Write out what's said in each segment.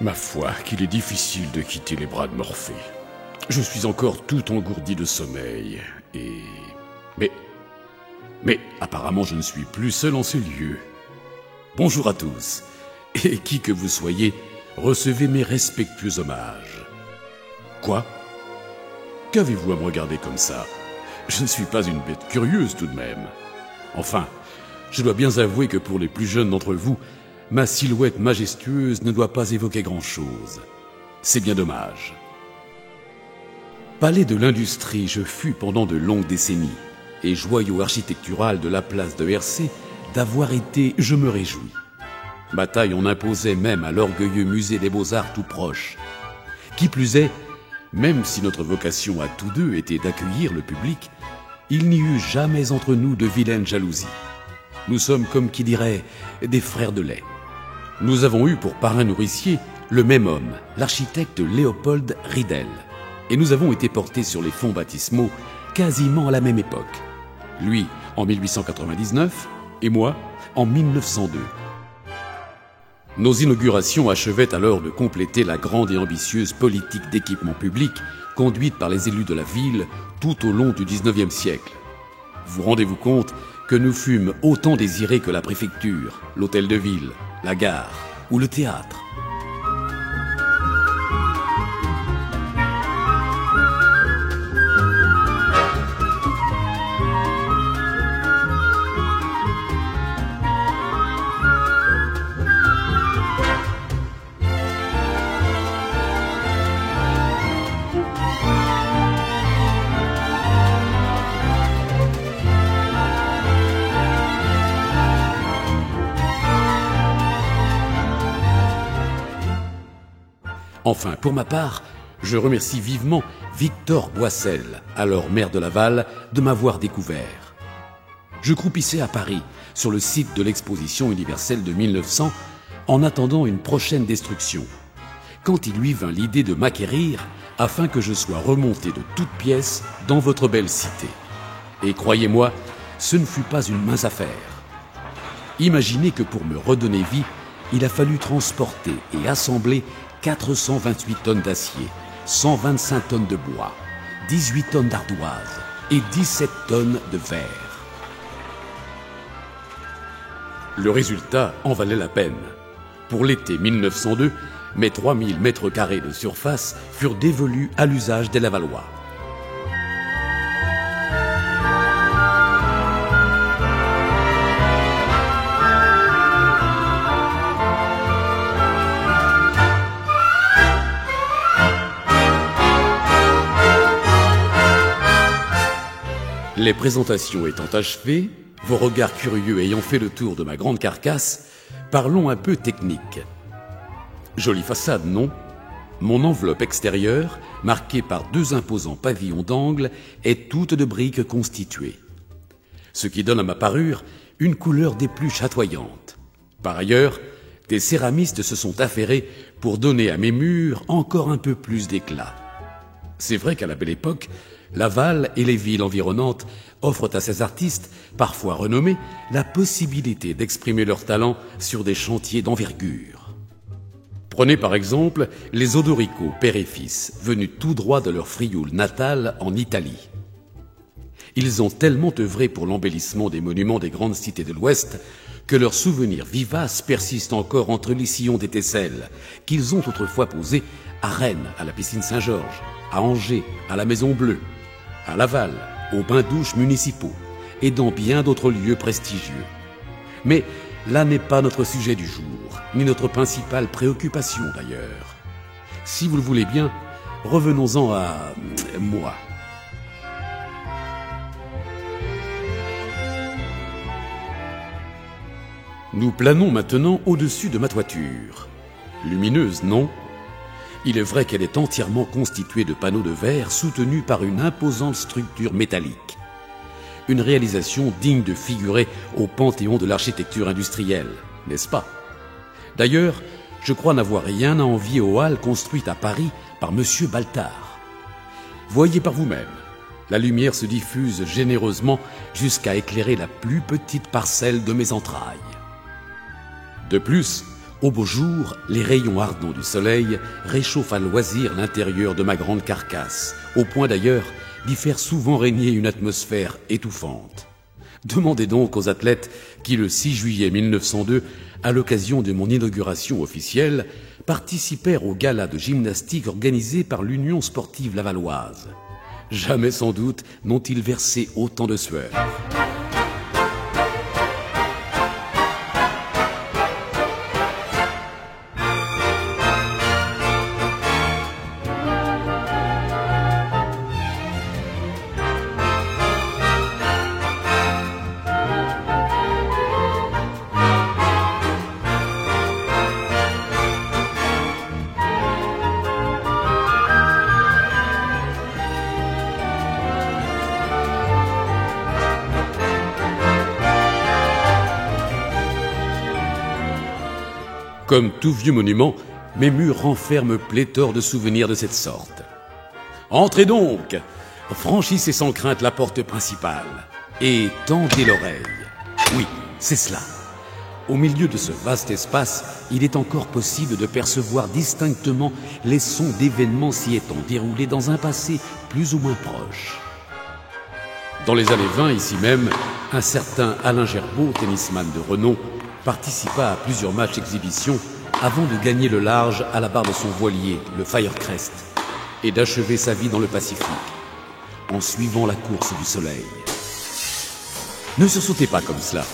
Ma foi, qu'il est difficile de quitter les bras de Morphée. Je suis encore tout engourdi de sommeil, et... Mais apparemment je ne suis plus seul en ce lieu. Bonjour à tous, et qui que vous soyez, recevez mes respectueux hommages. Quoi? Qu'avez-vous à me regarder comme ça? Je ne suis pas une bête curieuse tout de même. Enfin, je dois bien avouer que pour les plus jeunes d'entre vous, ma silhouette majestueuse ne doit pas évoquer grand-chose. C'est bien dommage. Palais de l'industrie, je fus pendant de longues décennies, et joyau architectural de la place de Hercé, d'avoir été, je me réjouis. Ma taille en imposait même à l'orgueilleux musée des Beaux-Arts tout proche. Qui plus est, même si notre vocation à tous deux était d'accueillir le public, il n'y eut jamais entre nous de vilaine jalousie. Nous sommes comme qui dirait des frères de lait. Nous avons eu pour parrain nourricier le même homme, l'architecte Léopold Ridel, et nous avons été portés sur les fonds baptismaux quasiment à la même époque. Lui en 1899 et moi en 1902. Nos inaugurations achevaient alors de compléter la grande et ambitieuse politique d'équipement public conduite par les élus de la ville tout au long du XIXe siècle. Vous rendez-vous compte que nous fûmes autant désirés que la préfecture, l'hôtel de ville, la gare ou le théâtre. Enfin, pour ma part, je remercie vivement Victor Boissel, alors maire de Laval, de m'avoir découvert. Je croupissais à Paris, sur le site de l'exposition universelle de 1900, en attendant une prochaine destruction, quand il lui vint l'idée de m'acquérir afin que je sois remonté de toutes pièces dans votre belle cité. Et croyez-moi, ce ne fut pas une mince affaire. Imaginez que pour me redonner vie, il a fallu transporter et assembler 428 tonnes d'acier, 125 tonnes de bois, 18 tonnes d'ardoise et 17 tonnes de verre. Le résultat en valait la peine. Pour l'été 1902, mes 3000 mètres carrés de surface furent dévolus à l'usage des Lavallois. Les présentations étant achevées, vos regards curieux ayant fait le tour de ma grande carcasse, parlons un peu technique. Jolie façade, non? Mon enveloppe extérieure, marquée par 2 imposants pavillons d'angle, est toute de briques constituées. Ce qui donne à ma parure une couleur des plus chatoyantes. Par ailleurs, des céramistes se sont affairés pour donner à mes murs encore un peu plus d'éclat. C'est vrai qu'à la belle époque, Laval et les villes environnantes offrent à ces artistes, parfois renommés, la possibilité d'exprimer leur talent sur des chantiers d'envergure. Prenez par exemple les Odorico, père et fils, venus tout droit de leur Frioul natal en Italie. Ils ont tellement œuvré pour l'embellissement des monuments des grandes cités de l'Ouest que leurs souvenirs vivaces persistent encore entre les sillons des tesselles qu'ils ont autrefois posés à Rennes, à la piscine Saint-Georges, à Angers, à la Maison Bleue, à Laval, aux bains-douches municipaux et dans bien d'autres lieux prestigieux. Mais là n'est pas notre sujet du jour, ni notre principale préoccupation d'ailleurs. Si vous le voulez bien, revenons-en à moi. Nous planons maintenant au-dessus de ma toiture. Lumineuse, non? Il est vrai qu'elle est entièrement constituée de panneaux de verre soutenus par une imposante structure métallique. Une réalisation digne de figurer au panthéon de l'architecture industrielle, n'est-ce pas? D'ailleurs, je crois n'avoir rien à envier aux halles construites à Paris par Monsieur Baltard. Voyez par vous-même, la lumière se diffuse généreusement jusqu'à éclairer la plus petite parcelle de mes entrailles. De plus, au beau jour, les rayons ardents du soleil réchauffent à loisir l'intérieur de ma grande carcasse, au point d'ailleurs d'y faire souvent régner une atmosphère étouffante. Demandez donc aux athlètes qui, le 6 juillet 1902, à l'occasion de mon inauguration officielle, participèrent au gala de gymnastique organisé par l'Union sportive lavalloise. Jamais sans doute n'ont-ils versé autant de sueur. Comme tout vieux monument, mes murs renferment pléthore de souvenirs de cette sorte. Entrez donc, franchissez sans crainte la porte principale et tendez l'oreille. Oui, c'est cela. Au milieu de ce vaste espace, il est encore possible de percevoir distinctement les sons d'événements s'y étant déroulés dans un passé plus ou moins proche. Dans les années 20, ici même, un certain Alain Gerbaud, tennisman de renom, participa à plusieurs matchs exhibition avant de gagner le large à la barre de son voilier, le Firecrest, et d'achever sa vie dans le Pacifique, en suivant la course du soleil. Ne sursautez pas comme cela.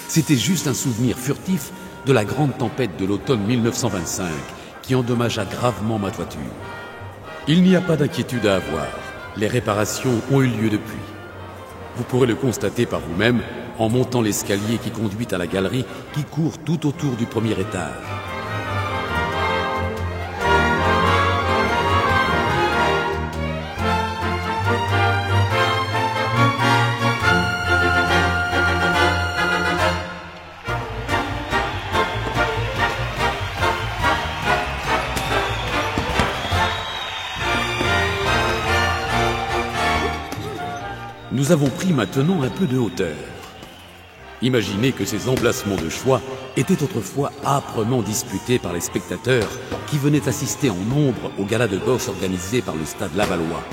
C'était juste un souvenir furtif de la grande tempête de l'automne 1925 qui endommagea gravement ma toiture. Il n'y a pas d'inquiétude à avoir. Les réparations ont eu lieu depuis. Vous pourrez le constater par vous-même en montant l'escalier qui conduit à la galerie qui court tout autour du premier étage. Nous avons pris maintenant un peu de hauteur. Imaginez que ces emplacements de choix étaient autrefois âprement disputés par les spectateurs qui venaient assister en nombre au gala de boxe organisé par le stade lavallois.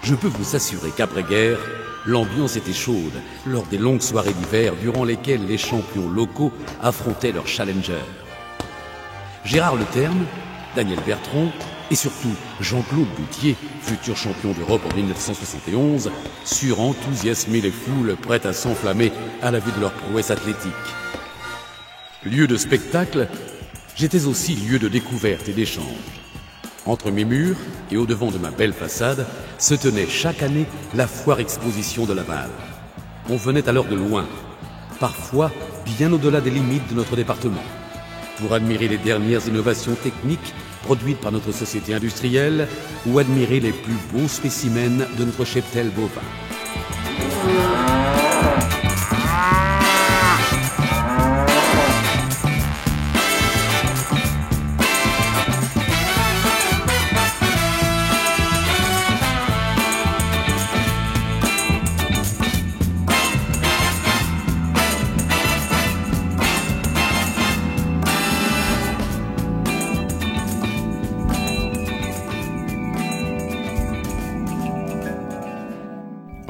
Je peux vous assurer qu'après-guerre, l'ambiance était chaude lors des longues soirées d'hiver durant lesquelles les champions locaux affrontaient leurs challengers. Gérard Leterme, Daniel Bertrand et surtout Jean-Claude Boutier, futur champion d'Europe en 1971, surent enthousiasmer les foules prêtes à s'enflammer à la vue de leur prouesse athlétique. Lieu de spectacle, j'étais aussi lieu de découverte et d'échange. Entre mes murs et au-devant de ma belle façade se tenait chaque année la foire exposition de Laval. On venait alors de loin, parfois bien au-delà des limites de notre département, pour admirer les dernières innovations techniques produites par notre société industrielle ou admirer les plus beaux spécimens de notre cheptel bovin.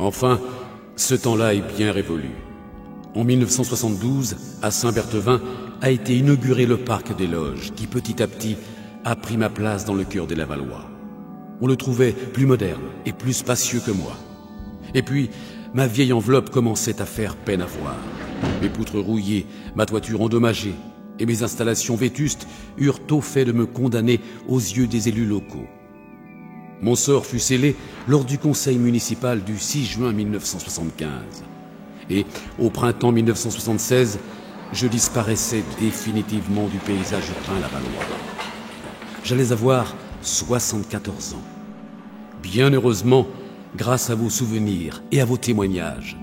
Enfin, ce temps-là est bien révolu. En 1972, à Saint-Berthevin, a été inauguré le parc des Loges, qui petit à petit a pris ma place dans le cœur des Lavallois. On le trouvait plus moderne et plus spacieux que moi. Et puis, ma vieille enveloppe commençait à faire peine à voir. Mes poutres rouillées, ma toiture endommagée et mes installations vétustes eurent tôt fait de me condamner aux yeux des élus locaux. Mon sort fut scellé lors du conseil municipal du 6 juin 1975. Et au printemps 1976, je disparaissais définitivement du paysage urbain lavallois. J'allais avoir 74 ans. Bien heureusement, grâce à vos souvenirs et à vos témoignages,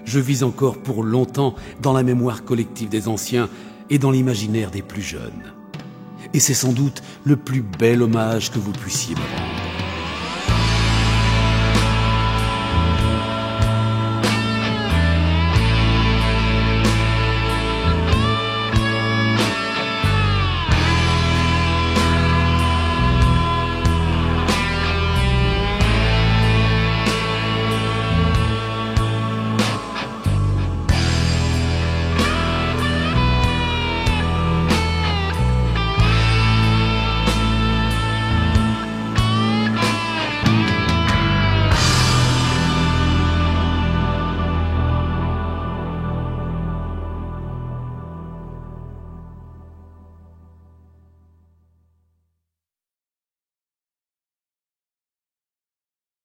je vis encore pour longtemps dans la mémoire collective des anciens et dans l'imaginaire des plus jeunes. Et c'est sans doute le plus bel hommage que vous puissiez me rendre.